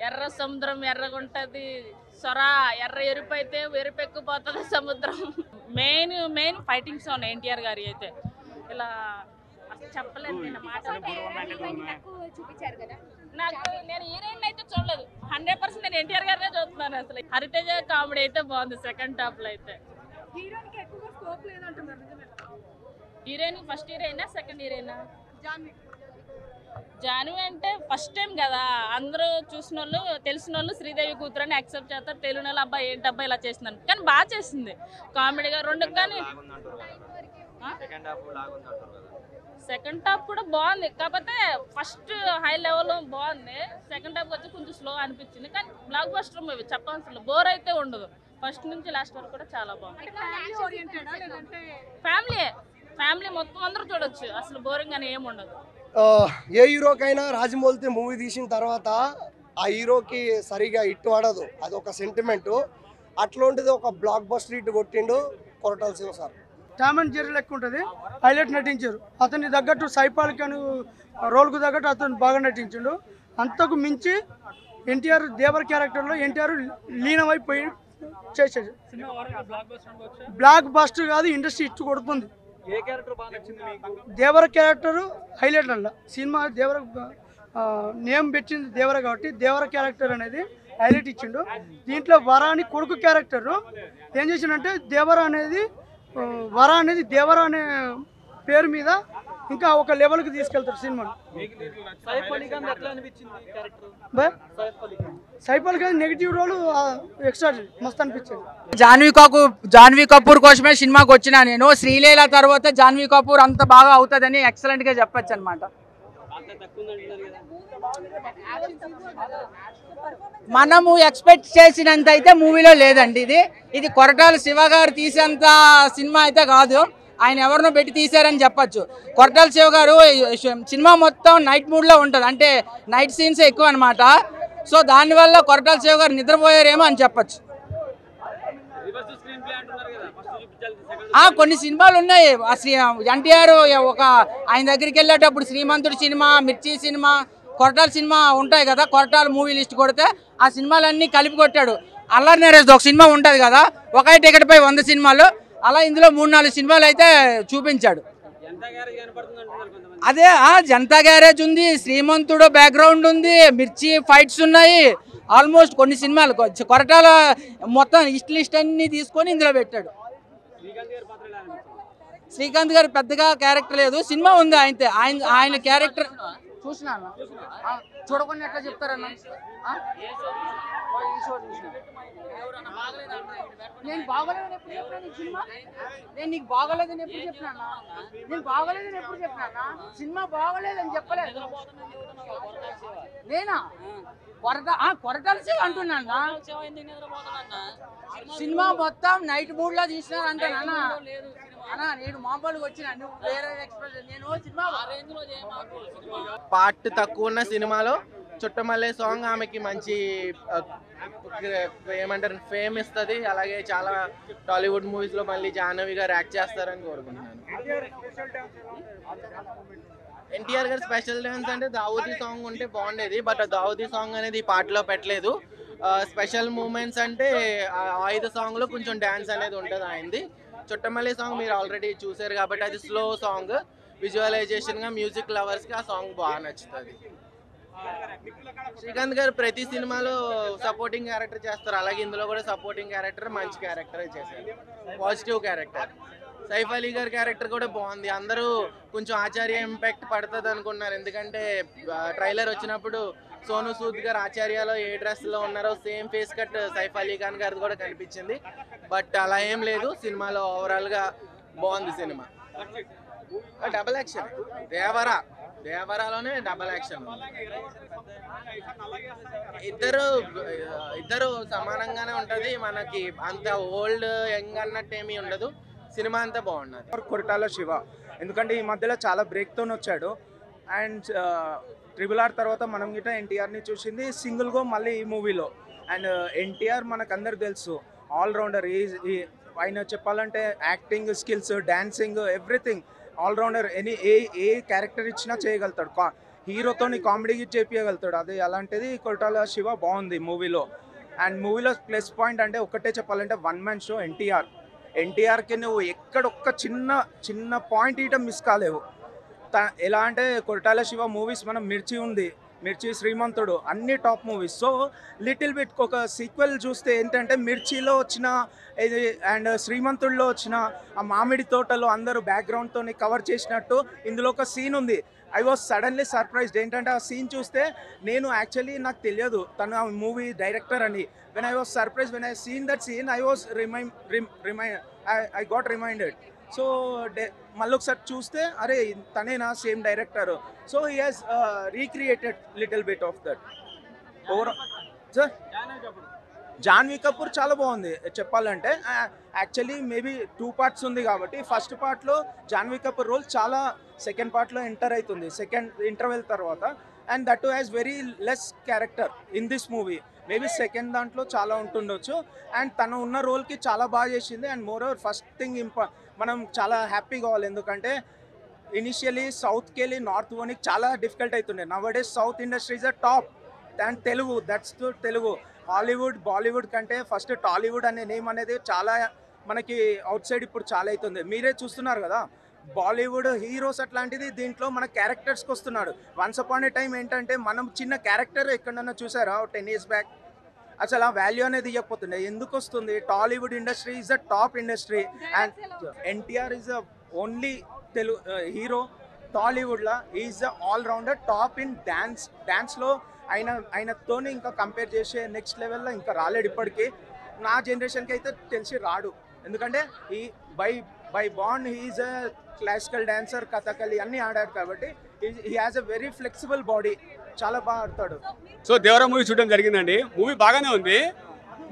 ఎర్ర సముద్రం ఎర్రగుంటది, సొర ఎర్ర ఎరుపు అయితే ఎరుపెక్కిపోతుంది సముద్రం. మెయిన్ ఫైటింగ్ సాంగ్ ఎన్టీఆర్ గారి అయితే ఇలా చెప్పలేదు. నేను నాకు నేను హీరోయిన్ అయితే చూడలేదు, 100% నేను ఎన్టీఆర్ గారినే చూస్తున్నాను. అసలు హరితేజ కామెడీ అయితే బాగుంది సెకండ్ హాఫ్ లో అయితే. హీరోయిన్ ఫస్ట్ హీరోయినా సెకండ్ హీరోయినా? జాన్వి అంటే ఫస్ట్ టైం కదా, అందరూ చూసిన వాళ్ళు తెలిసిన వాళ్ళు శ్రీదేవి కూతురు అని యాక్సెప్ట్ చేస్తారు. తెలుగు నెల అబ్బాయి ఏంటి అబ్బాయి ఇలా చేస్తున్నాను, కానీ బాగా చేసింది కామెడీగా రెండు. కానీ సెకండ్ హాఫ్ కూడా బాగుంది, కాకపోతే ఫస్ట్ హై లెవెల్ బాగుంది, సెకండ్ హాఫ్ వచ్చి కొంచెం స్లో అనిపించింది. కానీ బ్లాక్ బస్టర్ మూవీ చెప్పాల్సిన బోర్ అయితే ఉండదు, ఫస్ట్ నుంచి లాస్ట్ వరకు కూడా చాలా బాగుంది. ఫ్యామిలీ మొత్తం అందరూ చూడొచ్చు, అసలు బోరింగ్ అని ఏమి ఉండదు. ఏ హీరోకైనా రాజమౌళి మూవీ తీసిన తర్వాత ఆ హీరోకి సరిగా హిట్ పడదు, అది ఒక సెంటిమెంట్. అట్లాంటిది ఒక బ్లాక్ బస్టర్ హిట్ కొట్టిండు Koratala Shiva sir. Tom and Jerry లెక్క ఉంటుంది, హైలైట్ నటించారు. అతనికి తగ్గట్టు సైపాల్కి అని రోల్కు తగ్గట్టు అతను బాగా నటించాడు. అంతకు మించి ఎన్టీఆర్ దేవర్ క్యారెక్టర్లో ఎన్టీఆర్ లీనమైపోయి చేసాడు. బ్లాక్ బస్టర్ కాదు, ఇండస్ట్రీ హిట్ కొడుతుంది. దేవర క్యారెక్టర్ హైలైట్ అల్ల సినిమా. దేవర నేమ్ పెట్టింది దేవర కాబట్టి దేవర క్యారెక్టర్ అనేది హైలైట్ ఇచ్చిండు. దీంట్లో వర అని కొడుకు క్యారెక్టర్ ఏం చేసిండంటే దేవర అనేది వర అనేది దేవర అనే పేరు మీద ఇంకా ఒక లెవెల్కి తీసుకెళ్తారు సినిమాను. Saif Ali Khan negative role extra మస్తు అనిపించింది. జాన్వీ కపూర్ కోసమే సినిమాకి వచ్చినా నేను. శ్రీలీల తర్వాత జాన్వీ కపూర్ అంత బాగా అవుతుందని ఎక్సలెంట్ గా చెప్పొచ్చు అనమాట. మనము ఎక్స్పెక్ట్ చేసినంత అయితే మూవీలో లేదండి. ఇది కొరటాల శివ గారు తీసేంత సినిమా అయితే కాదు, ఆయన ఎవరినో పెట్టి తీశారని చెప్పచ్చు. కొరటాల శివ గారు సినిమా మొత్తం నైట్ మూడ్లో ఉంటుంది, అంటే నైట్ సీన్స్ ఎక్కువ అనమాట. సో దానివల్ల కొరటాల శివ గారు నిద్రపోయారేమో అని చెప్పచ్చు. కొన్ని సినిమాలు ఉన్నాయి. ఎన్టీఆర్ ఒక ఆయన దగ్గరికి వెళ్ళేటప్పుడు శ్రీమంతుడి సినిమా, మిర్చి సినిమా, కొరటాల సినిమా ఉంటాయి కదా, కొరటాల మూవీ లిస్ట్ కొడితే ఆ సినిమాలన్నీ కలిపి కొట్టాడు. అల్లరి నరేష్ ఒక సినిమా ఉంటుంది కదా, ఒకే టికెట్ పై 100 సినిమాలు, అలా ఇందులో 3-4 సినిమాలు అయితే చూపించాడు. అదే జనతా గ్యారేజ్ ఉంది, శ్రీమంతుడు బ్యాక్గ్రౌండ్ ఉంది, మిర్చి ఫైట్స్ ఉన్నాయి. ఆల్మోస్ట్ కొన్ని సినిమాలు కొరటాల మొత్తం లిస్ట్ అన్ని తీసుకొని ఇందులో పెట్టాడు. శ్రీకాంత్ గారు పెద్దగా క్యారెక్టర్ లేదు, సినిమా ఉంది ఆయన క్యారెక్టర్ చూసినాను. చూడకుండా ఎట్లా చెప్తారన్నా? నేను బాగోలేదని ఎప్పుడు చెప్పినా సినిమా? నేను నీకు బాగోలేదని ఎప్పుడు చెప్పినా? నేను బాగోలేదని ఎప్పుడు చెప్పినా? సినిమా బాగోలేదని చెప్పలేదు నేనా? కొరటాల శివ అంటున్నా. సినిమా మొత్తం నైట్ మూడ్ లో తీసినా అంటున్నా అన్నా. నేను మామూలుగా వచ్చిన, నువ్వు వేరే ఎక్స్ప్రెషన్. నేను సినిమా పార్ట్ తక్కువ ఉన్న సినిమాలో చుట్టమల్లే సాంగ్ ఆమెకి మంచి ఏమంటారు ఫేమ్ ఇస్తుంది. అలాగే చాలా టాలీవుడ్ మూవీస్ లో మళ్ళీ జాహ్నవి గారు యాక్ట్ చేస్తారని కోరుకుంటున్నాను. ఎన్టీఆర్ గారు స్పెషల్ డాన్స్ అంటే దావూదీ సాంగ్ ఉంటే బాగుండేది, బట్ దావూదీ సాంగ్ అనేది ఈ పాటలో పెట్టలేదు. స్పెషల్ మూమెంట్స్ అంటే 5 సాంగ్లో కొంచెం డ్యాన్స్ అనేది ఉంటుంది ఆయనది. చుట్టమల్లి సాంగ్ మీరు ఆల్రెడీ చూసారు కాబట్టి అది స్లో సాంగ్, విజువలైజేషన్గా మ్యూజిక్ లవర్స్కి ఆ సాంగ్ బాగా నచ్చుతుంది. శ్రీకాంత్ గారు ప్రతి సినిమాలో సపోర్టింగ్ క్యారెక్టర్ చేస్తారు, అలాగే ఇందులో కూడా సపోర్టింగ్ క్యారెక్టర్ మంచి క్యారెక్టరే చేశారు, పాజిటివ్ క్యారెక్టర్. సైఫ్ అలీ గారి క్యారెక్టర్ కూడా బాగుంది. అందరూ కొంచెం ఆచార్య ఇంపాక్ట్ పడుతుంది అనుకున్నారు, ఎందుకంటే ట్రైలర్ వచ్చినప్పుడు సోను సూద్ గారు ఆచార్యలో ఏ డ్రెస్లో ఉన్నారో same face cut Saif Ali Khan గారిది కూడా కనిపించింది. బట్ అలా ఏం లేదు, సినిమాలో ఓవరాల్గా బాగుంది సినిమా. డబల్ యాక్షన్ దేవరాలోనే డబల్ యాక్షన్. ఇద్దరు సమానంగానే ఉంటుంది, మనకి అంత ఓల్డ్ యంగ్ అన్నట్టు ఏమీ ఉండదు. సినిమా అంతా బాగున్నది. కొరటాల శివ ఎందుకంటే ఈ మధ్యలో చాలా బ్రేక్తో వచ్చాడు. అండ్ RRR తర్వాత మనం గిట్ట ఎన్టీఆర్ని చూసింది సింగిల్గా మళ్ళీ ఈ మూవీలో. అండ్ ఎన్టీఆర్ మనకు అందరు తెలుసు ఆల్రౌండర్. ఆయన చెప్పాలంటే acting skills, dancing, everything all rounder. ఏ క్యారెక్టర్ ఇచ్చినా చేయగలుగుతాడు. హీరోతోని కామెడీ చేపించగలుగుతాడు. అది అలాంటిది కొరటాల శివ బాగుంది మూవీలో. అండ్ మూవీలో ప్లస్ పాయింట్ అంటే ఒకటే చెప్పాలంటే వన్ మ్యాన్ షో ఎన్టీఆర్కి నువ్వు ఎక్కడొక్క చిన్న పాయింట్ ఇయటం మిస్ కాలేవు. ఎలా అంటే కొరటాల శివ మూవీస్ మనం మిర్చి శ్రీమంతుడు అన్ని top movies. So little bit ఒక సీక్వెల్ చూస్తే ఏంటంటే మిర్చిలో వచ్చిన ఇది అండ్ శ్రీమంతుడిలో వచ్చిన ఆ మామిడి తోటలో అందరూ బ్యాక్గ్రౌండ్తో కవర్ చేసినట్టు ఇందులో ఒక సీన్ ఉంది. I was suddenly surprised. ఏంటంటే ఆ సీన్ చూస్తే నేను యాక్చువల్లీ నాకు తెలియదు తను ఆ మూవీ డైరెక్టర్ అని. When I was surprise when I seen that scene I was I got reminded. So మళ్ళీ ఒకసారి చూస్తే అరే తనేనా same director. So he has recreated little bit of that. Sir Janhvi Kapoor చాలా బాగుంది చెప్పాలంటే. యాక్చువల్లీ మేబీ 2 parts ఉంది కాబట్టి ఫస్ట్ పార్ట్లో జాన్వీ కపూర్ రోల్ చాలా సెకండ్ పార్ట్లో ఎంటర్ అవుతుంది సెకండ్ ఇంటర్వెల్ తర్వాత. And that has very less character in this movie. Maybe second దాంట్లో చాలా ఉంటుండొచ్చు. అండ్ తను ఉన్న రోల్కి చాలా బాగా చేసింది. And more over first thing మనం చాలా హ్యాపీ కావాలి. ఎందుకంటే ఇనిషియలీ సౌత్కి వెళ్ళి నార్త్ పోనీకి చాలా డిఫికల్ట్ అవుతుండే. Nowadays south industry is a top. And Telugu that's Telugu. Hollywood Bollywood కంటే ఫస్ట్ టాలీవుడ్ అనే నేమ్ అనేది చాలా మనకి అవుట్ సైడ్ ఇప్పుడు చాలా అవుతుంది. మీరే చూస్తున్నారు కదా బాలీవుడ్ హీరోస్ అట్లాంటిది దీంట్లో మన క్యారెక్టర్స్కి వస్తున్నాడు. వన్స్ అపాన్ ఏ టైం ఏంటంటే మనం చిన్న క్యారెక్టర్ ఎక్కడన్నా చూసారా 10 years బ్యాక్ అసలు ఆ వాల్యూ అనేది ఇవ్వకపోతుండే. ఎందుకు వస్తుంది? Tollywood industry is a top industry. And NTR is a only Telugu hero టాలీవుడ్లో. Is a all rounder top in డ్యాన్స్లో. ఆయనతో ఇంకా కంపేర్ చేసే నెక్స్ట్ లెవెల్లో ఇంకా రాలేడు ఇప్పటికీ. నా జనరేషన్కి అయితే తెలిసి రాడు. ఎందుకంటే ఈ బై బాండ్ he's a classical dancer, Kathakali అన్నీ ఆడాడు కాబట్టి he has a very flexible body. చాలా బాగా ఆడతాడు. సో దేవరా మూవీ చూడడం జరిగిందండి. మూవీ బాగానే ఉంది.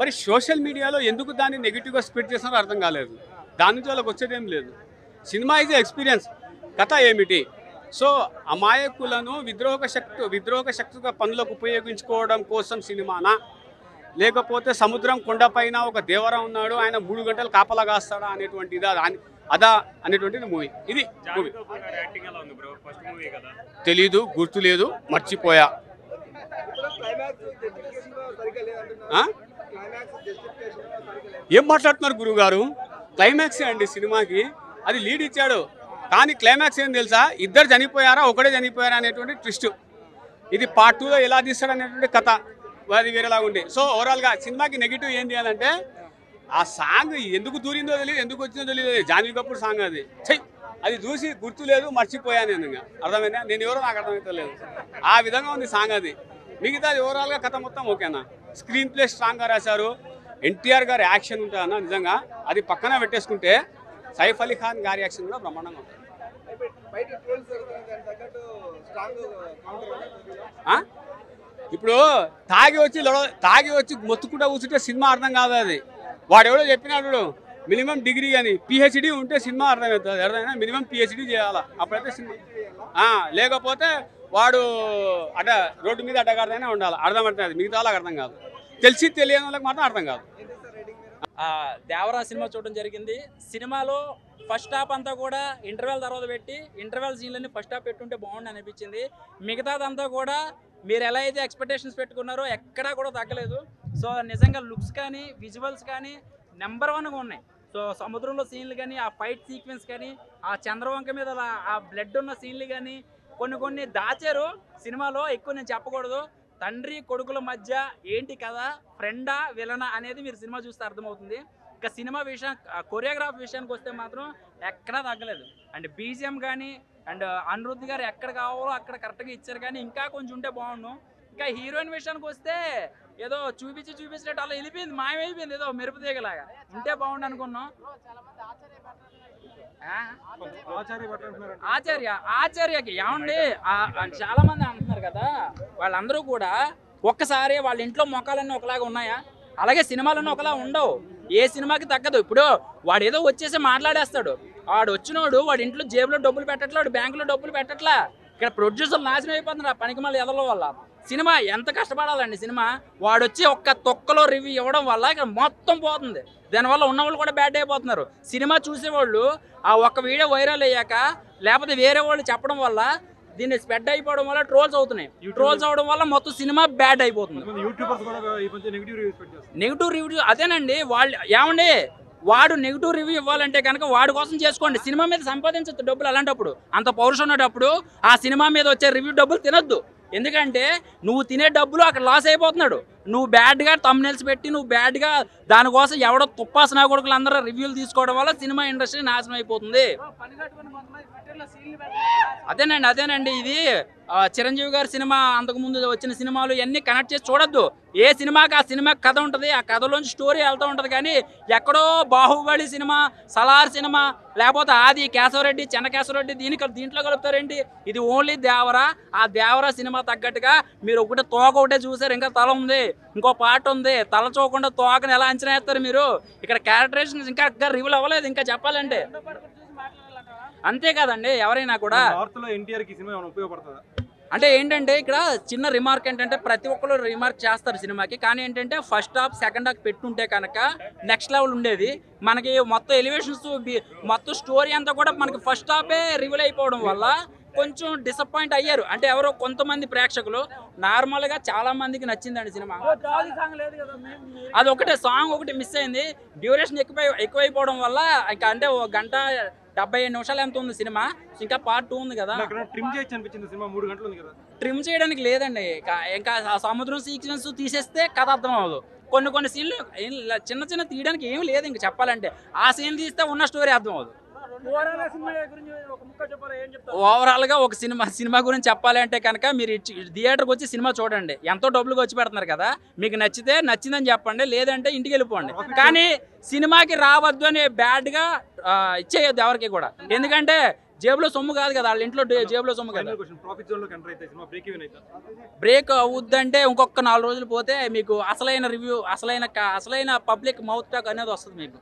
మరి సోషల్ మీడియాలో ఎందుకు దాన్ని నెగిటివ్గా స్ప్రెడ్ చేస్తున్నారో అర్థం కాలేదు. దాని నుంచి వాళ్ళకి వచ్చేదేం లేదు. Cinema is experience. కథ ఏమిటి? సో అమాయకులను విద్రోహక శక్తిగా పనులకు ఉపయోగించుకోవడం కోసం సినిమానా, లేకపోతే సముద్రం కొండపైన ఒక దేవరా ఉన్నాడు ఆయన 3 గంటలు కాపలా కాస్తాడా అనేటువంటిది అదా అనేటువంటిది మూవీ. ఇది మూవీ. తెలీదు, గుర్తులేదు, మర్చిపోయా. ఏం మాట్లాడుతున్నారు గురువు గారు? క్లైమాక్స్ అండి సినిమాకి. అది లీడ్ ఇచ్చాడు కానీ క్లైమాక్స్ ఏం తెలుసా? ఇద్దరు చనిపోయారా ఒకడే చనిపోయారా అనేటువంటి ట్విస్ట్. ఇది పార్ట్ 2లో ఎలా తీస్తాడు అనేటువంటి కథ అది వేరేలాగా ఉంది. సో ఓవరాల్గా సినిమాకి నెగిటివ్ ఏంటి అని అంటే ఆ సాంగ్ ఎందుకు దూరిందో తెలియదు, ఎందుకు వచ్చిందో తెలియదు. జాన్వీ కపూర్ సాంగ్ అది చూసి గుర్తు లేదు, మర్చిపోయాను నేను. ఇంకా అర్థమైందా? నేను ఎవరో నాకు అర్థమైతే లేదు. ఆ విధంగా ఉంది సాంగ్. అది మిగతాది ఓవరాల్గా కథ మొత్తం ఓకేనా. స్క్రీన్ ప్లే స్ట్రాంగ్గా రాశారు. ఎన్టీఆర్ గారి యాక్షన్ ఉంటుందన్న నిజంగా అది పక్కన పెట్టేసుకుంటే సైఫ్ అలీ ఖాన్ గారి యాక్షన్ కూడా బ్రహ్మాండంగా ఉంటుంది. ఇప్పుడు తాగి వచ్చి మొత్తుకుంటా కూర్చుంటే సినిమా అర్థం కాదు. అది వాడెవడో చెప్పినాడు మినిమం డిగ్రీ అని, పిహెచ్డి ఉంటే సినిమా అర్థమవుతుంది. అర్థమైనా మినిమం పిహెచ్డి చేయాలా అప్పుడైతే సినిమా. లేకపోతే వాడు రోడ్డు మీద అడ్డగాడితేనే ఉండాలి. అర్థమవుతుంది. మిగతా వాళ్ళకి అర్థం కాదు. తెలిసి తెలియని వాళ్ళకి మాత్రం అర్థం కాదు. దేవరా సినిమా చూడడం జరిగింది. సినిమాలో ఫస్ట్ హాఫ్ అంతా కూడా ఇంటర్వెల్ తర్వాత పెట్టి ఇంటర్వెల్ సీన్లన్నీ ఫస్ట్ హాఫ్ పెట్టుంటే బాగుండి అనిపించింది. మిగతాదంతా కూడా మీరు ఎలా అయితే ఎక్స్పెక్టేషన్స్ పెట్టుకున్నారో ఎక్కడా కూడా తగ్గలేదు. సో నిజంగా లుక్స్ కానీ విజువల్స్ కానీ నెంబర్ 1గా ఉన్నాయి. సో సముద్రంలో సీన్లు కానీ, ఆ ఫైట్ సీక్వెన్స్ కానీ, ఆ చంద్రవంక మీద ఆ బ్లడ్ ఉన్న సీన్లు కానీ కొన్ని దాచారు సినిమాలో. ఎక్కువ నేను చెప్పకూడదు. తండ్రి కొడుకుల మధ్య ఏంటి కదా, ఫ్రెండా విలనా అనేది మీరు సినిమా చూస్తే అర్థమవుతుంది. ఇక సినిమా కొరియోగ్రాఫ్ విషయానికి వస్తే మాత్రం ఎక్కడా తగ్గలేదు. అండ్ బీజిఎం కానీ అండ్ అనిరుద్ధ్ గారు ఎక్కడ కావాలో అక్కడ కరెక్ట్గా ఇచ్చారు. కానీ ఇంకా కొంచెం ఉంటే బాగుండు. ఇంకా హీరోయిన్ విషయానికి వస్తే ఏదో చూపించినట్టు అలా వెళ్ళిపోయింది, మాయమైపోయింది. ఏదో మెరుపు తీగలాగా ఉంటే బాగుండు అనుకున్నాం. ఆచార్యకి ఏమండి చాలా మంది అంటున్నారు కదా, వాళ్ళందరూ కూడా ఒక్కసారి వాళ్ళ ఇంట్లో మొక్కలన్నీ ఒకలాగా ఉన్నాయా? అలాగే సినిమాలన్నీ ఒకలా ఉండవు. ఏ సినిమాకి తగ్గదు. ఇప్పుడు వాడు ఏదో వచ్చేసి మాట్లాడేస్తాడు. వాడు వచ్చినోడు వాడి ఇంట్లో జేబులో డబ్బులు పెట్టట్లా, వాడు బ్యాంకులో డబ్బులు పెట్టట్లా. ఇక్కడ ప్రొడ్యూసర్లు నాశనం అయిపోతున్నారు ఆ పనికి మళ్ళీ ఎదల వల్ల. సినిమా ఎంత కష్టపడాలండి. సినిమా వాడు వచ్చి ఒక్క తొక్కలో రివ్యూ ఇవ్వడం వల్ల ఇక్కడ మొత్తం పోతుంది. దానివల్ల ఉన్నవాళ్ళు కూడా బ్యాడ్ అయిపోతున్నారు. సినిమా చూసేవాళ్ళు ఆ ఒక్క వీడియో వైరల్ అయ్యాక లేకపోతే వేరే వాళ్ళు చెప్పడం వల్ల దీన్ని స్ప్రెడ్ అయిపోవడం వల్ల ట్రోల్స్ అవుతున్నాయి. ట్రోల్స్ అవడం వల్ల మొత్తం సినిమా బ్యాడ్ అయిపోతుంది. నెగిటివ్ రివ్యూ అదేనండి. వాళ్ళు ఏమండి, వాడు నెగిటివ్ రివ్యూ ఇవ్వాలంటే కనుక వాడి కోసం చేసుకోండి. సినిమా మీద సంపాదించద్దు డబ్బులు. అలాంటప్పుడు అంత పౌరుషం ఉన్నప్పుడు ఆ సినిమా మీద వచ్చే రివ్యూ డబ్బులు తినొద్దు. ఎందుకంటే నువ్వు తినే డబ్బులు అక్కడ లాస్ అయిపోతున్నాడు. నువ్వు బ్యాడ్గా తమ్నెల్స్ పెట్టి నువ్వు బ్యాడ్గా దానికోసం ఎవడో తుప్పాసనా కొడుకులు అందరూ రివ్యూలు తీసుకోవడం వల్ల సినిమా ఇండస్ట్రీ నాశనం అయిపోతుంది. అదేనండి ఇది చిరంజీవి గారి సినిమా, అంతకుముందు వచ్చిన సినిమాలు ఇవన్నీ కనెక్ట్ చేసి చూడొద్దు. ఏ సినిమాకి ఆ సినిమా కథ ఉంటుంది, ఆ కథలోంచి స్టోరీ వెళ్తూ ఉంటుంది. కానీ ఎక్కడో బాహుబలి సినిమా, సలార్ సినిమా, లేకపోతే ఆది కేశవరెడ్డి, చెన్నకేశవరెడ్డి దీంట్లో కలుపుతారేంటి? ఇది ఓన్లీ దేవరా. ఆ దేవరా సినిమా తగ్గట్టుగా మీరు ఒకటే తోక ఒకటే చూసారు, ఇంకా తల ఉంది, ఇంకో పాట ఉంది. తల చూడకుండా తోకని ఎలా అంచనా వేస్తారు మీరు? ఇక్కడ క్యారెక్టరేషన్ ఇంకా రివీల్ అవ్వలేదు ఇంకా చెప్పాలంటే. అంతే కదండి. ఎవరైనా కూడా అంటే ఏంటంటే ఇక్కడ చిన్న రిమార్క్ ఏంటంటే ప్రతి ఒక్కరు రిమార్క్ చేస్తారు సినిమాకి. కానీ ఏంటంటే ఫస్ట్ హాఫ్ సెకండ్ హాఫ్ పెట్టుంటే కనుక నెక్స్ట్ లెవెల్ ఉండేది. మనకి మొత్తం ఎలివేషన్స్ మొత్తం స్టోరీ అంతా కూడా మనకి ఫస్ట్ హాఫే రివీల్ అయిపోవడం వల్ల కొంచెం డిసప్పాయింట్ అయ్యారు. అంటే ఎవరో కొంతమంది ప్రేక్షకులు. నార్మల్గా చాలా మందికి నచ్చిందండి సినిమా. అది ఒకటే సాంగ్ ఒకటి మిస్ అయింది. డ్యూరేషన్ ఎక్కువైపోవడం వల్ల ఇంకా అంటే 1:75 నిమిషాలు ఎంత ఉంది సినిమా. ఇంకా పార్ట్ 2 ఉంది కదా. ట్రిమ్ చేయడానికి లేదండి. ఇంకా సముద్రం సీక్వెన్స్ తీసేస్తే కథ అర్థం అవ్వదు. కొన్ని సీన్లు చిన్న తీయడానికి ఏం లేదు. ఇంకా చెప్పాలంటే ఆ సీన్ తీస్తే ఉన్న స్టోరీ అర్థం అవ్వదు. ఓవరాల్ గా ఒక సినిమా గురించి చెప్పాలంటే కనుక మీరు థియేటర్కి వచ్చి సినిమా చూడండి. ఎంతో డబ్బులు వచ్చి పెడుతున్నారు కదా. మీకు నచ్చిందని చెప్పండి, లేదంటే ఇంటికి వెళ్ళిపోండి. కానీ సినిమాకి రావద్దు అని బ్యాడ్ గా ఇచ్చేయద్దు ఎవరికి కూడా. ఎందుకంటే జేబులో సొమ్ము కాదు కదా, వాళ్ళ ఇంట్లో జేబులో సొమ్ము కదా. బ్రేక్ అవుద్దంటే ఇంకొక 4 రోజులు పోతే మీకు అసలైన రివ్యూ, అసలైన పబ్లిక్ మౌత్ టాక్ అనేది వస్తుంది మీకు.